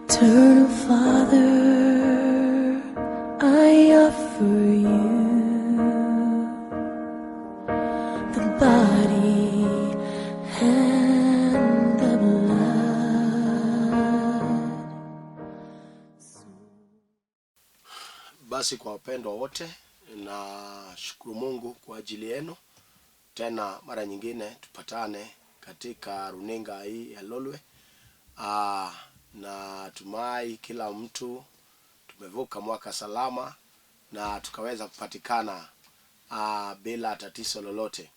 Eternal Father, I offer you the body and the blood. Basi kwa wapendwa wote, na shukuru Mungu kwa ajili yenu. Tena mara nyingine tupatane katika runinga hii ya Lolwe. Na tumai kila mtu tumevuka mwaka salama na tukaweza kupatikana bila tatizo lolote.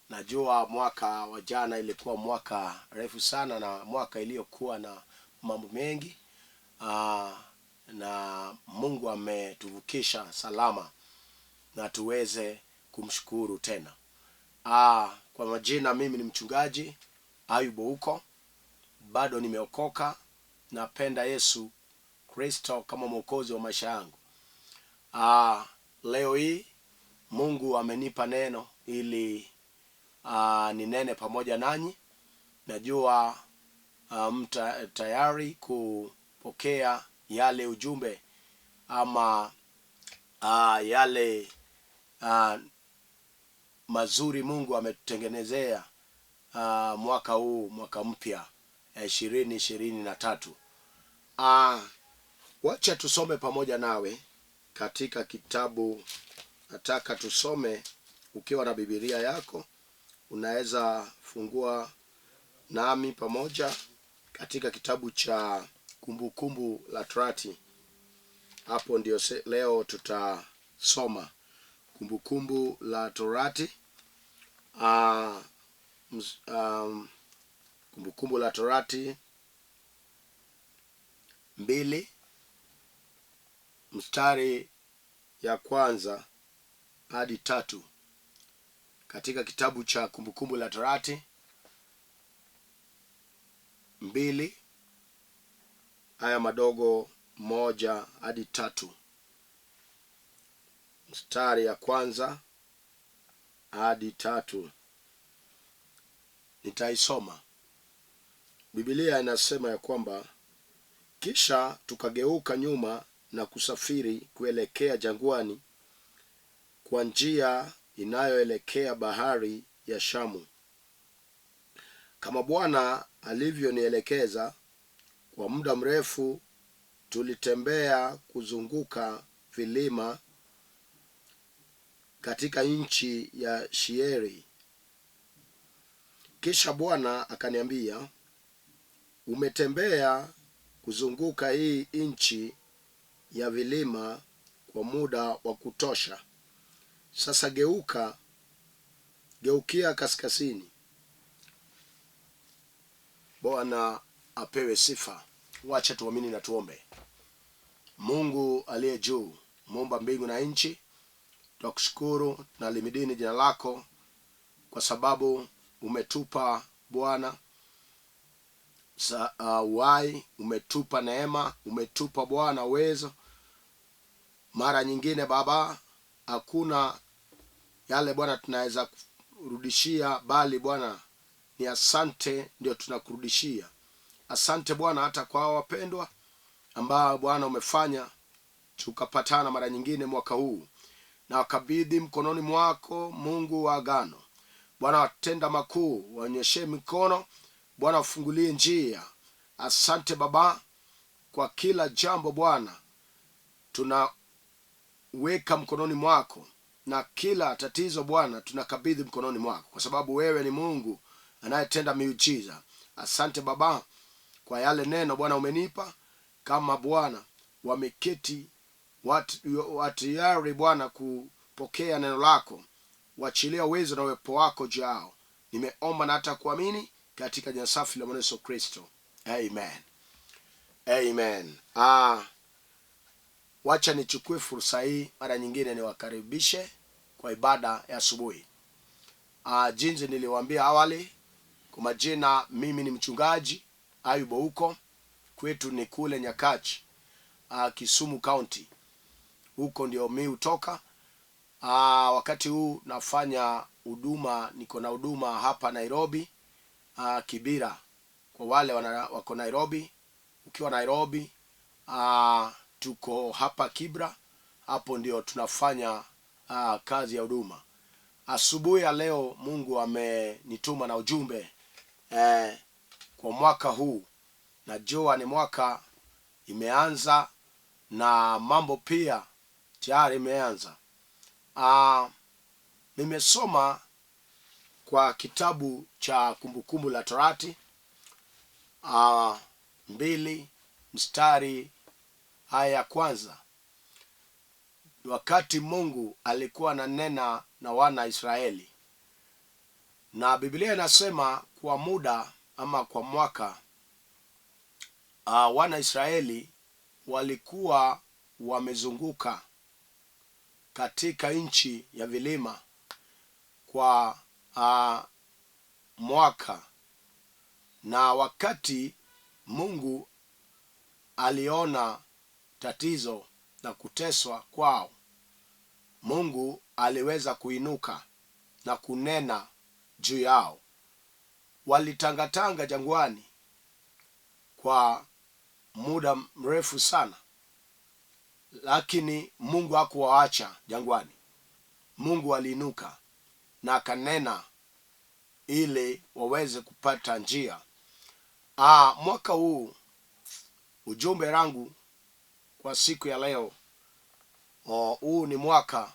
Najua mwaka wa jana ilikuwa mwaka refu sana na mwaka iliyokuwa na mambo mengi. Na Mungu ametuvukisha salama na tuweze kumshukuru tena. Kwa majina mimi ni Mchungaji Ayub Ouko. Bado nimeokoka, napenda Yesu Kristo kama mwokozi wa maisha yangu. Leo hii Mungu amenipa neno ili ninene pamoja nanyi. Najua tayari kupokea yale ujumbe ama yale mazuri Mungu ametutengenezea mwaka huu, mwaka mpya 2023. Wacha tusome pamoja nawe katika kitabu. Nataka tusome ukiwa na Biblia yako, unaweza fungua nami pamoja katika kitabu cha Kumbukumbu la Torati. Hapo ndio leo tutasoma Kumbukumbu la Torati. Kumbukumbu la Torati 2 mstari ya kwanza hadi 3. Katika kitabu cha Kumbukumbu la Torati 2 aya madogo 1 hadi 3. Mstari ya kwanza hadi 3 nitaisoma. Biblia inasema ya kwamba, kisha tukageuka nyuma na kusafiri kuelekea jangwani kwa njia inayoelekea bahari ya Shamu, kama Bwana alivyonielekeza. Kwa muda mrefu tulitembea kuzunguka vilima katika nchi ya Shieri. Kisha Bwana akaniambia, umetembea kuzunguka hii nchi ya vilima kwa muda wa kutosha. Sasa geukia kaskazini. Bwana apewe sifa. Wacha tuamini na tuombe. Mungu aliye juu, muumba mbingu na nchi, tunakushukuru na limidini jina lako kwa sababu umetupa Bwana uhai, umetupa neema, umetupa Bwana uwezo. Mara nyingine Baba, hakuna yale Bwana tunaweza kurudishia, bali Bwana ni asante ndio tunakurudishia. Asante Bwana hata kwa wapendwa ambao Bwana umefanya tukapatana mara nyingine mwaka huu, na wakabidhi mkononi mwako, Mungu wa agano. Bwana watenda makuu, waonyeshe mikono Bwana, ufungulie njia. Asante Baba kwa kila jambo Bwana, tunaweka mkononi mwako, na kila tatizo Bwana tunakabidhi mkononi mwako, kwa sababu wewe ni Mungu anayetenda miujiza. Asante Baba kwa yale neno Bwana umenipa, kama Bwana wameketi watu yari Bwana kupokea neno lako, wachilia uwezo na uwepo wako jao. Nimeomba na hata kuamini katika jina safi la Yesu Kristo. Amen. Amen. Wacha nichukue fursa hii mara nyingine niwakaribishe kwa ibada ya asubuhi. Jinsi niliwaambia awali, kwa majina mimi ni Mchungaji Ayub Ouko. Kwetu ni kule Nyakachi, Kisumu County. Huko ndio mimi hutoka. Wakati huu nafanya huduma, niko na huduma hapa Nairobi, Kibira. Kwa wale wako Nairobi, ukiwa Nairobi, tuko hapa Kibra, hapo ndio tunafanya kazi ya huduma. Asubuhi ya leo Mungu amenituma na ujumbe kwa mwaka huu. Najua ni mwaka imeanza na mambo pia tayari imeanza. Nimesoma kwa kitabu cha Kumbukumbu la Torati 2 mstari aya ya kwanza. Wakati Mungu alikuwa ananena na wana Israeli, na Biblia inasema kwa muda ama kwa mwaka wana Israeli walikuwa wamezunguka katika nchi ya vilima kwa mwaka. Na wakati Mungu aliona tatizo na kuteswa kwao, Mungu aliweza kuinuka na kunena juu yao. Walitangatanga jangwani kwa muda mrefu sana, lakini Mungu hakuwaacha jangwani. Mungu aliinuka na akanena ili waweze kupata njia. Mwaka huu ujumbe wangu kwa siku ya leo, huu ni mwaka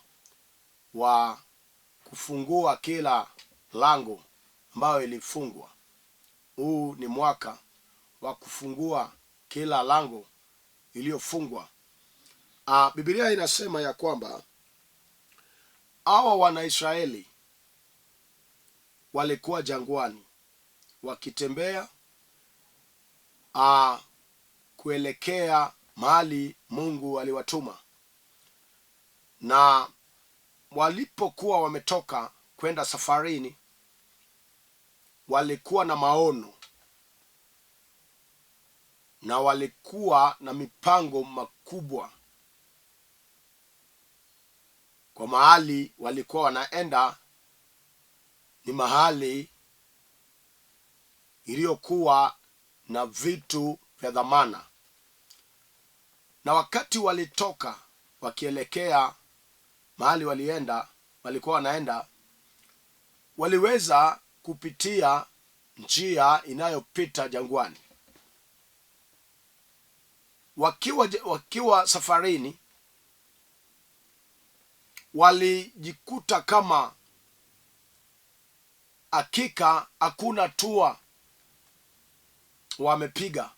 wa kufungua kila lango ambayo ilifungwa. Huu ni mwaka wa kufungua kila lango iliyofungwa. Biblia inasema ya kwamba hawa wana Israeli walikuwa jangwani wakitembea kuelekea mahali Mungu aliwatuma. Na walipokuwa wametoka kwenda safarini, walikuwa na maono na walikuwa na mipango makubwa kwa mahali walikuwa wanaenda. Ni mahali iliyokuwa na vitu vya dhamana. Na wakati walitoka wakielekea mahali walikuwa wanaenda, waliweza kupitia njia inayopita jangwani. Wakiwa safarini, walijikuta kama hakika hakuna tua wamepiga,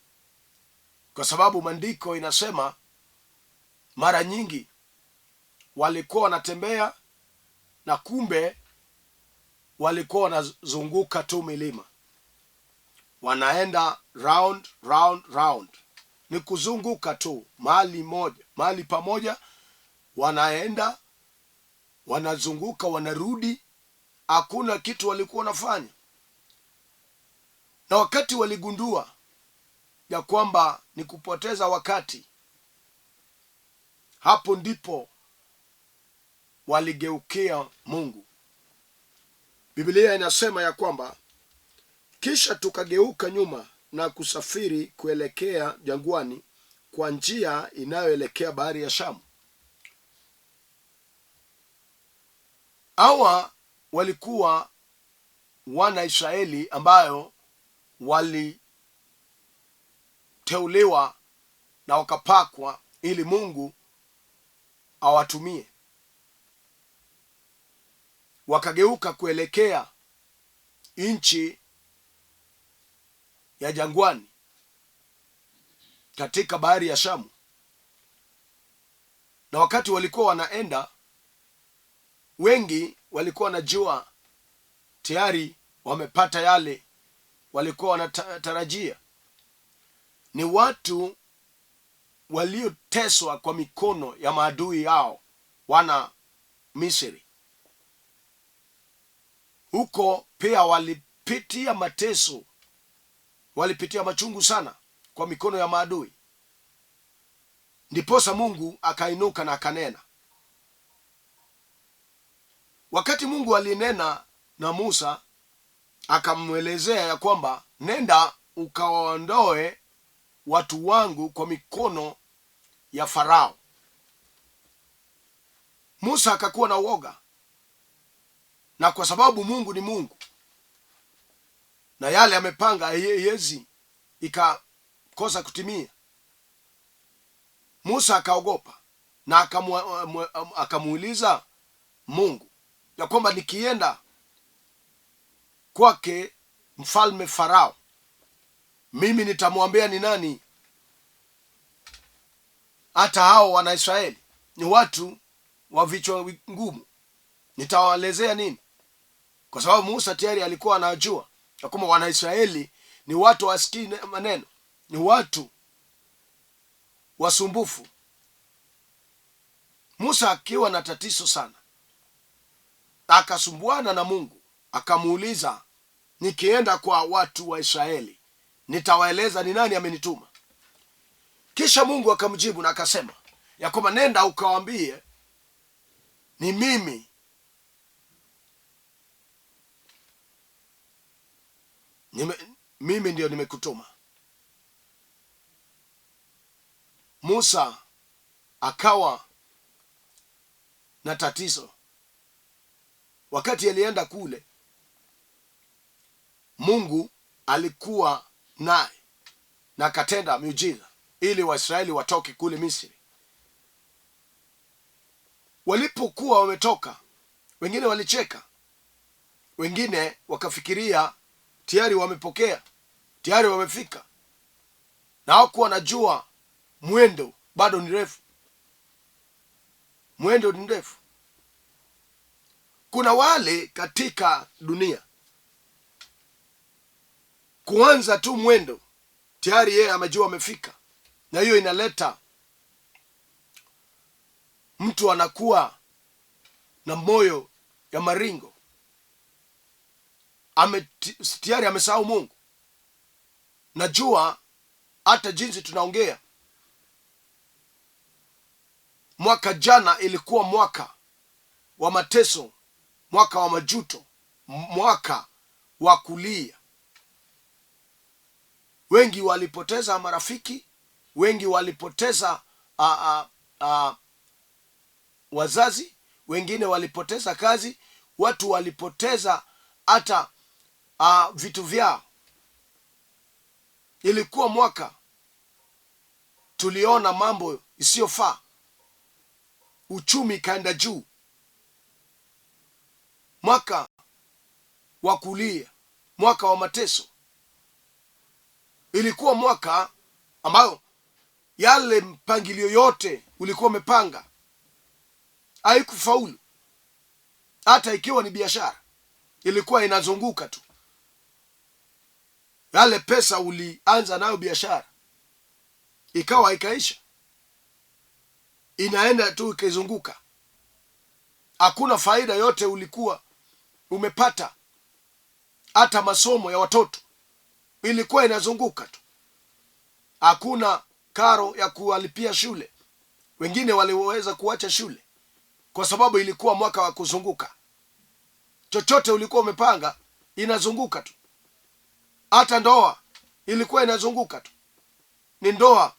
kwa sababu maandiko inasema mara nyingi walikuwa wanatembea na kumbe walikuwa wanazunguka tu milima, wanaenda round, ni kuzunguka tu mahali pamoja, wanaenda wanazunguka, wanarudi, hakuna kitu walikuwa wanafanya. Na wakati waligundua ya kwamba ni kupoteza wakati, hapo ndipo waligeukia Mungu. Biblia inasema ya kwamba kisha tukageuka nyuma na kusafiri kuelekea jangwani kwa njia inayoelekea bahari ya Shamu. Hawa walikuwa wana Israeli ambayo waliteuliwa na wakapakwa ili Mungu awatumie. Wakageuka kuelekea nchi ya jangwani katika bahari ya Shamu. Na wakati walikuwa wanaenda, wengi walikuwa wanajua tayari wamepata yale walikuwa wanatarajia. Ni watu walioteswa kwa mikono ya maadui yao, wana Misri. Huko pia walipitia mateso, walipitia machungu sana kwa mikono ya maadui. Ndiposa Mungu akainuka na akanena. Wakati Mungu alinena na Musa, akamwelezea ya kwamba nenda ukawaondoe watu wangu kwa mikono ya Farao. Musa akakuwa na uoga, na kwa sababu Mungu ni Mungu na yale amepanga haiwezi ikakosa kutimia, Musa akaogopa na akamuuliza Mungu ya kwamba nikienda kwake mfalme Farao, mimi nitamwambia ni nani? Hata hao Wanaisraeli ni watu wa vichwa ngumu, nitawaelezea nini? Kwa sababu Musa tayari alikuwa anajua ya kwamba Wanaisraeli ni watu wasikii maneno, ni watu wasumbufu. Musa akiwa na tatizo sana, akasumbuana na Mungu, akamuuliza, nikienda kwa watu wa Israeli nitawaeleza ni nani amenituma? Kisha Mungu akamjibu na akasema ya kwamba nenda ukawaambie ni mimi ndio nimekutuma. Musa akawa na tatizo. Wakati alienda kule, Mungu alikuwa naye na akatenda miujiza ili Waisraeli watoke kule Misri. Walipokuwa wametoka, wengine walicheka, wengine wakafikiria tayari wamepokea, tayari wamefika, na hawakuwa wanajua mwendo bado ni refu. Mwendo ni ndefu. Kuna wale katika dunia kuanza tu mwendo tayari yeye amejua amefika, na hiyo inaleta mtu anakuwa na moyo ya maringo, tayari amesahau Mungu. Najua hata jinsi tunaongea, mwaka jana ilikuwa mwaka wa mateso, mwaka wa majuto, mwaka wa kulia. Wengi walipoteza marafiki, wengi walipoteza wazazi, wengine walipoteza kazi, watu walipoteza hata vitu vyao. Ilikuwa mwaka tuliona mambo isiyofaa, uchumi kaenda juu, mwaka wa kulia, mwaka wa mateso. Ilikuwa mwaka ambao yale mpangilio yote ulikuwa umepanga haikufaulu. Hata ikiwa ni biashara, ilikuwa inazunguka tu. Yale pesa ulianza nayo biashara ikawa ikaisha, inaenda tu ikizunguka. Hakuna faida yote ulikuwa umepata. Hata masomo ya watoto ilikuwa inazunguka tu. Hakuna karo ya kuwalipia shule. Wengine waliweza kuacha shule kwa sababu ilikuwa mwaka wa kuzunguka. Chochote ulikuwa umepanga inazunguka tu. Hata ndoa ilikuwa inazunguka tu. Ni ndoa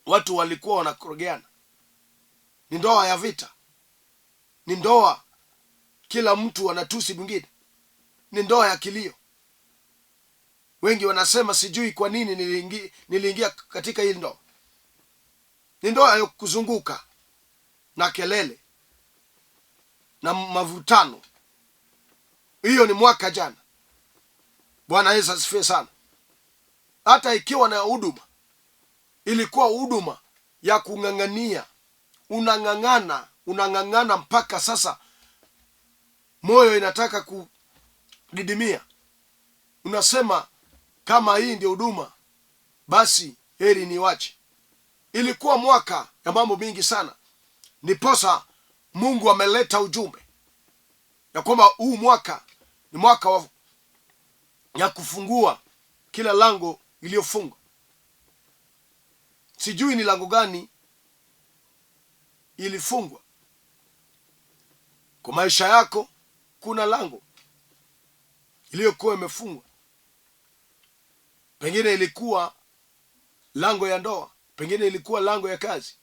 watu walikuwa wanakorogeana, ni ndoa ya vita, ni ndoa kila mtu anatusi mwingine, ni ndoa ya kilio. Wengi wanasema sijui kwa nini niliingia katika hii ndoa. Ni ndoa ya kuzunguka na kelele na mavutano. Hiyo ni mwaka jana. Bwana Yesu asifiwe sana. Hata ikiwa na huduma, ilikuwa huduma ya kung'ang'ania. Unang'ang'ana mpaka sasa moyo inataka kudidimia. Unasema kama hii ndio huduma, basi heri niwache. Ilikuwa mwaka ya mambo mingi sana. Ndiposa Mungu ameleta ujumbe ya kwamba huu mwaka ni mwaka ya kufungua kila lango iliyofungwa. Sijui ni lango gani ilifungwa. Kwa maisha yako kuna lango iliyokuwa imefungwa. Pengine ilikuwa lango ya ndoa, pengine ilikuwa lango ya kazi,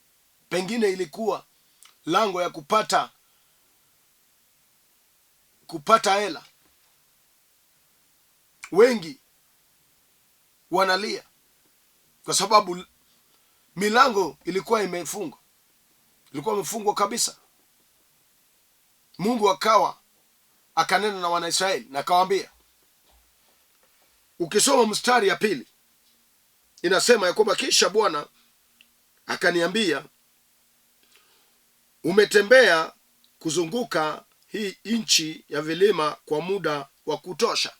pengine ilikuwa lango ya kupata hela. Wengi wanalia kwa sababu milango ilikuwa imefungwa, ilikuwa imefungwa kabisa. Mungu akanena na Wanaisraeli na akawaambia, ukisoma mstari ya 2 inasema ya kwamba kisha Bwana akaniambia, umetembea kuzunguka hii nchi ya vilima kwa muda wa kutosha.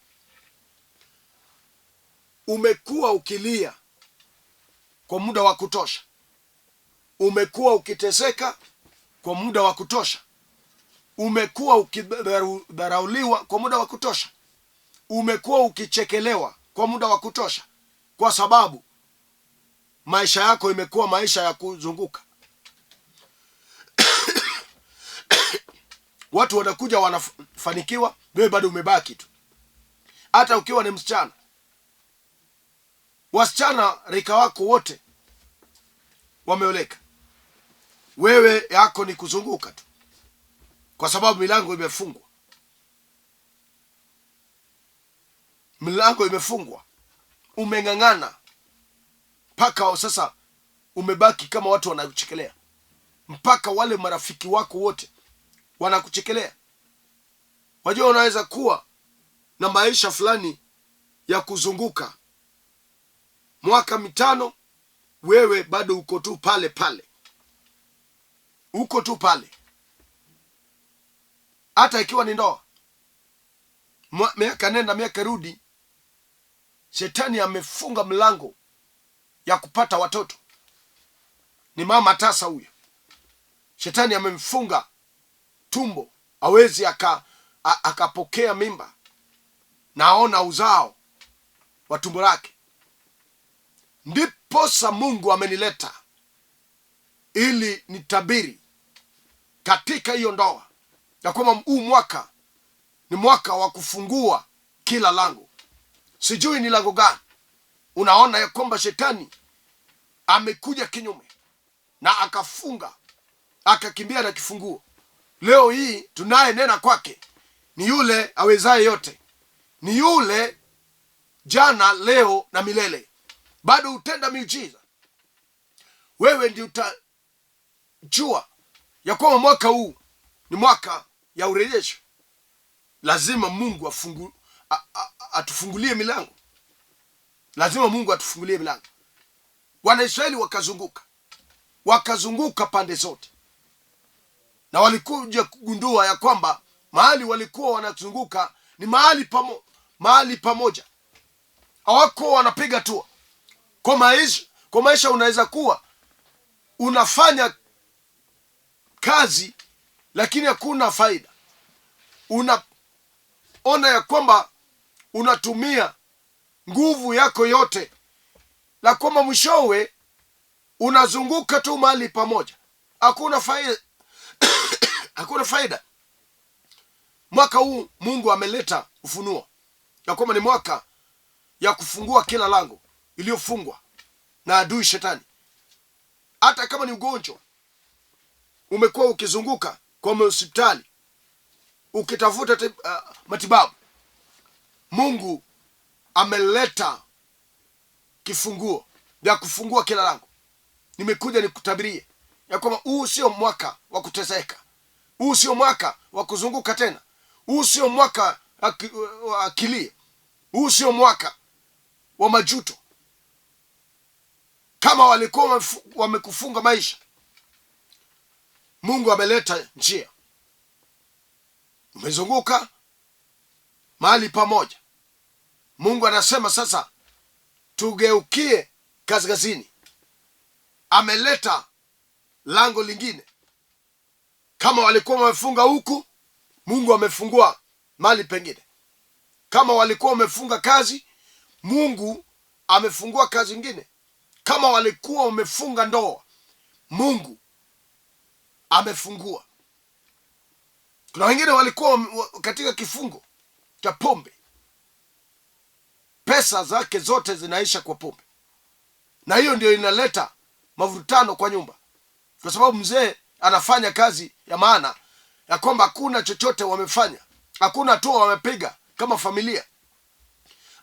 Umekuwa ukilia kwa muda wa kutosha. Umekuwa ukiteseka kwa muda wa kutosha. Umekuwa ukidharauliwa kwa muda wa kutosha. Umekuwa ukichekelewa kwa muda wa kutosha, kwa sababu maisha yako imekuwa maisha ya kuzunguka. Watu wanakuja wanafanikiwa, wewe bado umebaki tu. Hata ukiwa ni msichana, wasichana rika wako wote wameoleka, wewe yako ni kuzunguka tu, kwa sababu milango imefungwa. Milango imefungwa, umeng'ang'ana mpaka sasa umebaki kama watu wanakuchekelea, mpaka wale marafiki wako wote wanakuchekelea. Wajua, unaweza kuwa na maisha fulani ya kuzunguka mwaka 5, wewe bado uko tu pale pale, uko tu pale. Hata ikiwa ni ndoa, miaka nenda miaka rudi, shetani amefunga mlango ya kupata watoto. Ni mama tasa huyo, shetani amemfunga tumbo, hawezi akapokea mimba, naona uzao wa tumbo lake. Ndiposa Mungu amenileta ili nitabiri katika hiyo ndoa ya kwamba huu mwaka ni mwaka wa kufungua kila lango. Sijui ni lango gani unaona ya kwamba shetani amekuja kinyume na akafunga, akakimbia na kifunguo. Leo hii tunaye nena kwake ni yule awezaye yote, ni yule jana, leo na milele. Bado utenda miujiza. Wewe ndio utajua ya kwamba mwaka huu ni mwaka ya urejesho. Lazima Mungu atufungulie milango. Lazima Mungu atufungulie milango. Wanaisraeli wakazunguka pande zote, na walikuja kugundua ya kwamba mahali walikuwa wanazunguka ni mahali pamoja. Hawako wanapiga tu. Kwa maisha unaweza kuwa unafanya kazi lakini hakuna faida. Unaona ya kwamba unatumia nguvu yako yote, la kwamba mwishowe unazunguka tu mahali pamoja, hakuna faida. Hakuna faida. Mwaka huu Mungu ameleta ufunuo ya kwamba ni mwaka ya kufungua kila lango iliyofungwa na adui shetani. Hata kama ni ugonjwa umekuwa ukizunguka kwa hospitali ukitafuta matibabu, Mungu ameleta kifunguo ya kufungua kila lango. Nimekuja nikutabirie ya kwamba huu sio mwaka wa kuteseka. Huu sio mwaka wa kuzunguka tena. Huu sio mwaka wa kilio. Huu sio mwaka wa majuto. Kama walikuwa wamekufunga maisha, Mungu ameleta njia. Umezunguka mahali pamoja. Mungu anasema sasa tugeukie kaskazini. Ameleta lango lingine. Kama walikuwa wamefunga huku, Mungu amefungua mahali pengine. Kama walikuwa wamefunga kazi, Mungu amefungua kazi nyingine. Kama walikuwa wamefunga ndoa, Mungu amefungua. Kuna wengine walikuwa katika kifungo cha pombe, pesa zake zote zinaisha kwa pombe. na hiyo ndio inaleta mavurutano kwa nyumba, kwa sababu mzee anafanya kazi ya maana ya kwamba hakuna chochote wamefanya, hakuna hatua wamepiga kama familia.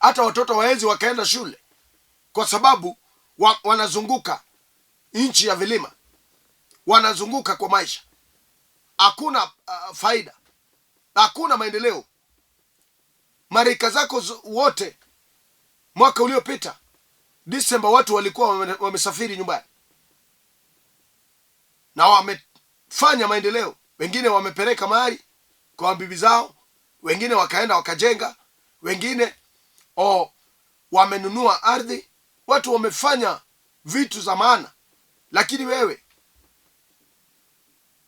Hata watoto waezi wakaenda shule kwa sababu wanazunguka nchi ya vilima, wanazunguka kwa maisha. Hakuna faida, hakuna maendeleo. Marika zako wote, mwaka uliopita Disemba, watu walikuwa wamesafiri nyumbani na wamefanya maendeleo. Wengine wamepeleka mali kwa bibi zao, wengine wakaenda wakajenga, wengine wamenunua ardhi. Watu wamefanya vitu za maana, lakini wewe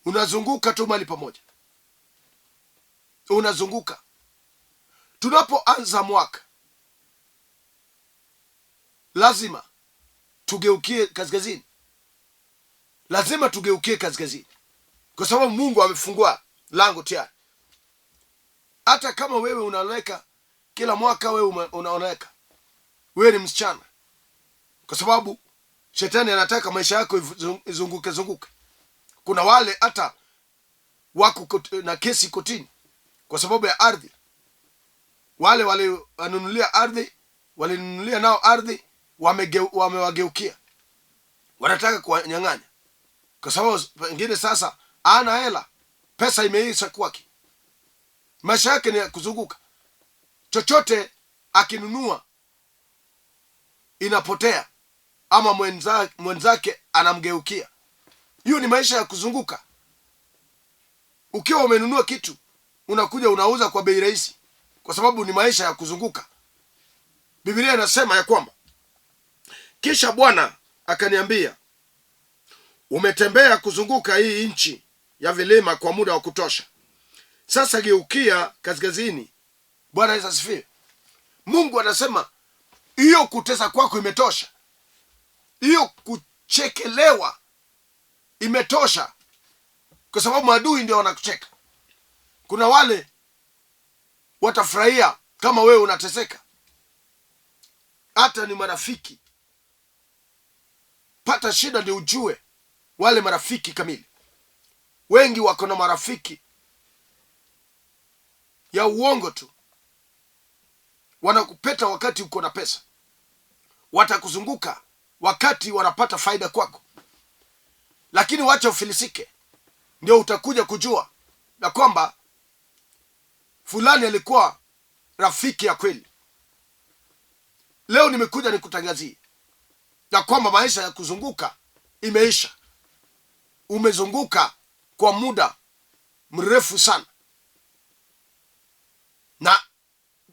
unazunguka tu mahali pamoja, unazunguka. Tunapoanza mwaka lazima tugeukie kaskazini, lazima tugeukie kaskazini, kwa sababu Mungu amefungua lango tayari. Hata kama wewe unaoneka kila mwaka, wewe unaoneka wewe ni msichana, kwa sababu shetani anataka maisha yako izunguke. Kuna wale hata wako na kesi kotini kwa sababu ya ardhi. Wale wanunulia ardhi, walinunulia nao ardhi, wamewageukia, wanataka kuwanyang'anya, kwa sababu wengine sasa ana hela, pesa imeisha kwake, maisha yake ni kuzunguka. Chochote akinunua inapotea, ama mwenzake anamgeukia. Hiyo ni maisha ya kuzunguka. Ukiwa umenunua kitu, unakuja unauza kwa bei rahisi, kwa sababu ni maisha ya kuzunguka. Biblia inasema ya kwamba, kisha Bwana akaniambia, umetembea kuzunguka hii nchi ya vilima kwa muda wa kutosha. Sasa geukia kaskazini. Bwana Yesu asifiwe. Mungu anasema hiyo kutesa kwako imetosha, hiyo kuchekelewa imetosha, kwa sababu maadui ndio wanakucheka. Kuna wale watafurahia kama wewe unateseka, hata ni marafiki. Pata shida ndio ujue wale marafiki kamili. Wengi wako na marafiki ya uongo tu, wanakupeta wakati uko na pesa, watakuzunguka wakati wanapata faida kwako. Lakini wacha ufilisike, ndio utakuja kujua na kwamba fulani alikuwa rafiki ya kweli. Leo nimekuja nikutangazie na kwamba maisha ya kuzunguka imeisha. Umezunguka kwa muda mrefu sana, na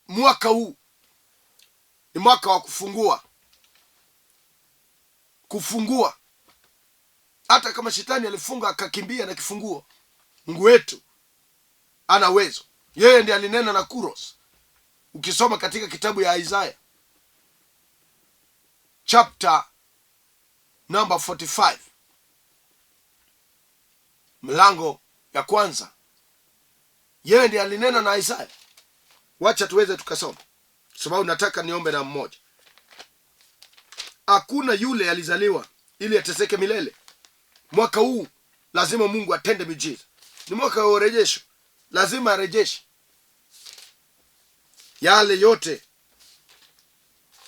mwaka huu ni mwaka wa kufungua. Hata kama shetani alifunga akakimbia na kifunguo, Mungu wetu ana uwezo. Yeye ndiye alinena na Kuros. Ukisoma katika kitabu ya Isaiah chapter number 45, mlango ya kwanza, yeye ndiye alinena na Isaiah. Wacha tuweze tukasoma, sababu nataka niombe na mmoja. Hakuna yule alizaliwa ili ateseke milele. Mwaka huu lazima Mungu atende miujiza. Ni mwaka wa urejesho, lazima arejeshe yale yote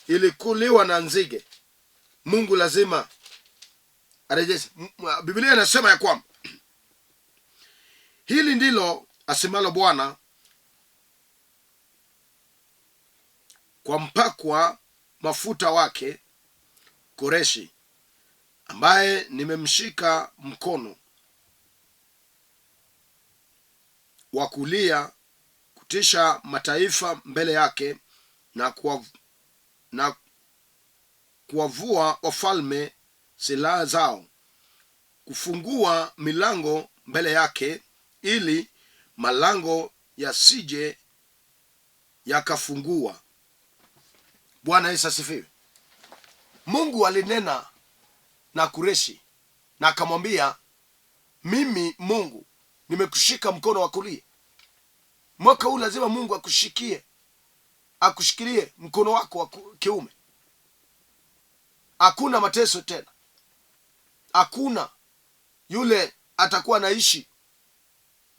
ilikuliwa na nzige. Mungu lazima arejeshe. Biblia inasema ya kwamba, hili ndilo asemalo Bwana kwa mpakwa mafuta wake Koreshi, ambaye nimemshika mkono wa kulia kutisha mataifa mbele yake, na kuwavua wafalme silaha zao, kufungua milango mbele yake, ili malango yasije yakafungua. Bwana Yesu asifiwe. Mungu alinena na Kureshi na akamwambia, mimi Mungu nimekushika mkono wa kulia. Mwaka huu lazima Mungu akushikilie mkono wako wa kiume. Hakuna mateso tena. Hakuna yule atakuwa naishi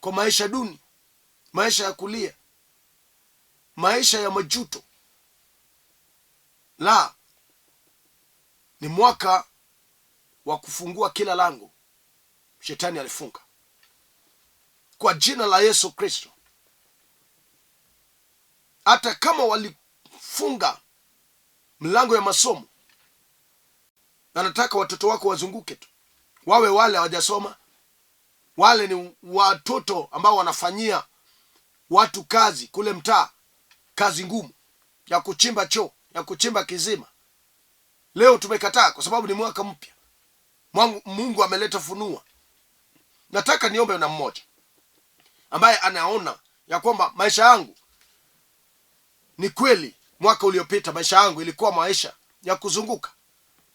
kwa maisha duni, maisha ya kulia, maisha ya majuto. La, ni mwaka wa kufungua kila lango shetani alifunga kwa jina la Yesu Kristo. Hata kama walifunga mlango ya masomo, na nataka watoto wako wazunguke tu, wawe wale hawajasoma, wale ni watoto ambao wanafanyia watu kazi kule mtaa, kazi ngumu ya kuchimba choo, ya kuchimba kizima. Leo tumekataa kwa sababu ni mwaka mpya. Mungu ameleta funua. Nataka niombe na mmoja ambaye anaona ya kwamba maisha yangu ni kweli, mwaka uliopita maisha yangu ilikuwa maisha ya kuzunguka,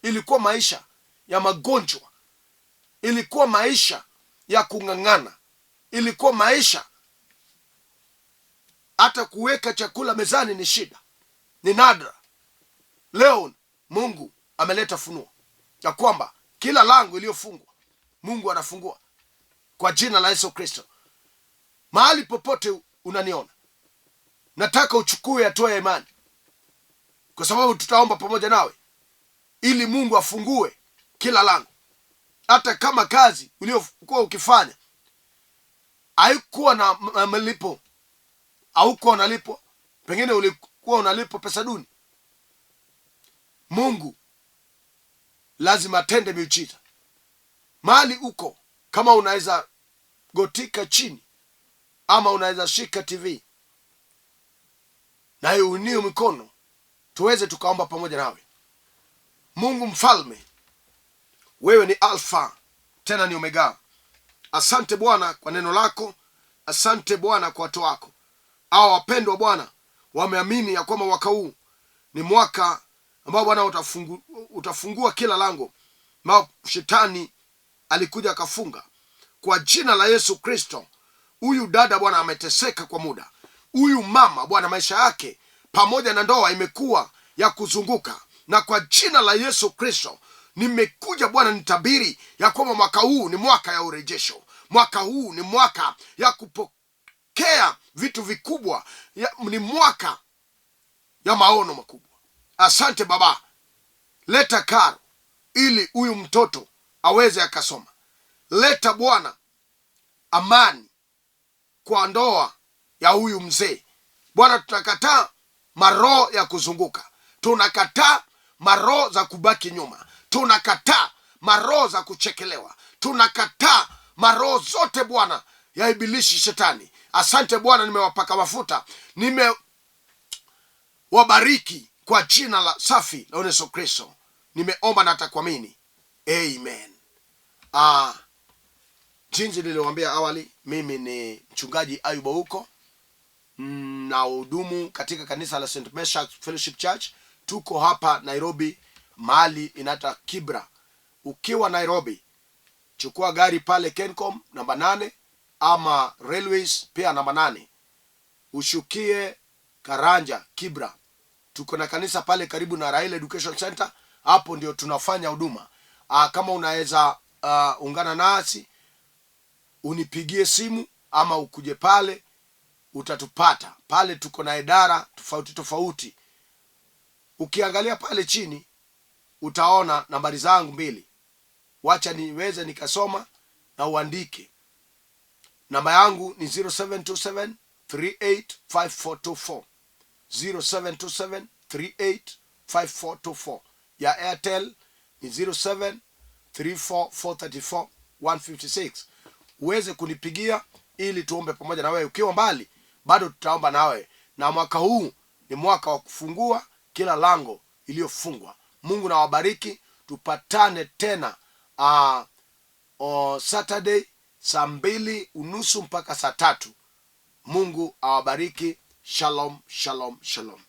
ilikuwa maisha ya magonjwa, ilikuwa maisha ya kung'ang'ana, ilikuwa maisha hata kuweka chakula mezani ni shida, ni nadra. Leo Mungu ameleta funua ya kwamba kila lango iliyofungwa Mungu anafungua kwa jina la Yesu Kristo. Mahali popote unaniona, nataka uchukue hatua ya imani, kwa sababu tutaomba pamoja nawe ili Mungu afungue kila lango. Hata kama kazi uliokuwa ukifanya haikuwa na malipo, haukuwa unalipwa, pengine ulikuwa unalipwa pesa duni, Mungu lazima atende miujiza. Mahali uko, kama unaweza gotika chini ama unaweza shika TV na uinue mikono, tuweze tukaomba pamoja nawe. Mungu mfalme, wewe ni Alfa tena ni Omega. Asante Bwana kwa neno lako. Asante Bwana kwa watu wako. Hao wapendwa Bwana wameamini ya kwamba mwaka huu ni mwaka ambao Bwana utafungua kila lango ambao shetani alikuja akafunga. Kwa jina la Yesu Kristo, huyu dada Bwana ameteseka kwa muda. Huyu mama Bwana maisha yake pamoja na ndoa imekuwa ya kuzunguka. Na kwa jina la Yesu Kristo nimekuja Bwana nitabiri ya kwamba mwaka huu ni mwaka ya urejesho. Mwaka huu ni mwaka ya kupokea vitu vikubwa, ni mwaka ya maono makubwa. Asante Baba, leta karo ili huyu mtoto aweze akasoma. Leta Bwana amani kwa ndoa ya huyu mzee. Bwana, tunakataa maroho ya kuzunguka, tunakataa maroho za kubaki nyuma, tunakataa maroho za kuchekelewa, tunakataa maroho zote Bwana ya ibilisi shetani. Asante Bwana, nimewapaka mafuta, nimewabariki kwa jina la safi la Yesu Kristo. Nimeomba na atakuamini. Amen. Jinsi niliwaambia awali, mimi ni Mchungaji Ayub Ouko, na hudumu katika kanisa la St. Meshach Fellowship Church. Tuko hapa Nairobi, mahali inaitwa Kibra. Ukiwa Nairobi, chukua gari pale Kencom namba 8 ama Railways pia namba 8. Ushukie Karanja Kibra. Tuko na kanisa pale karibu na Raila Education Center. Hapo ndio tunafanya huduma. Kama unaweza ungana nasi, unipigie simu ama ukuje pale, utatupata. Pale tuko na idara tofauti tofauti. Ukiangalia pale chini utaona nambari zangu 2. Wacha niweze nikasoma na uandike. Namba yangu ni 0727385424. 0727385424. Ya Airtel ni 0734434156. Uweze kunipigia ili tuombe pamoja na wewe. Ukiwa mbali bado tutaomba nawe. Na mwaka huu ni mwaka wa kufungua kila lango iliyofungwa. Mungu na wabariki. Tupatane tena Saturday saa 2:30 mpaka saa 3. Mungu awabariki. Shalom, shalom, shalom.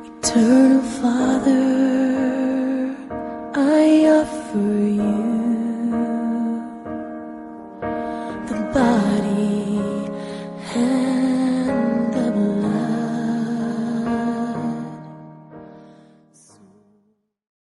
Eternal Father, I offer you the body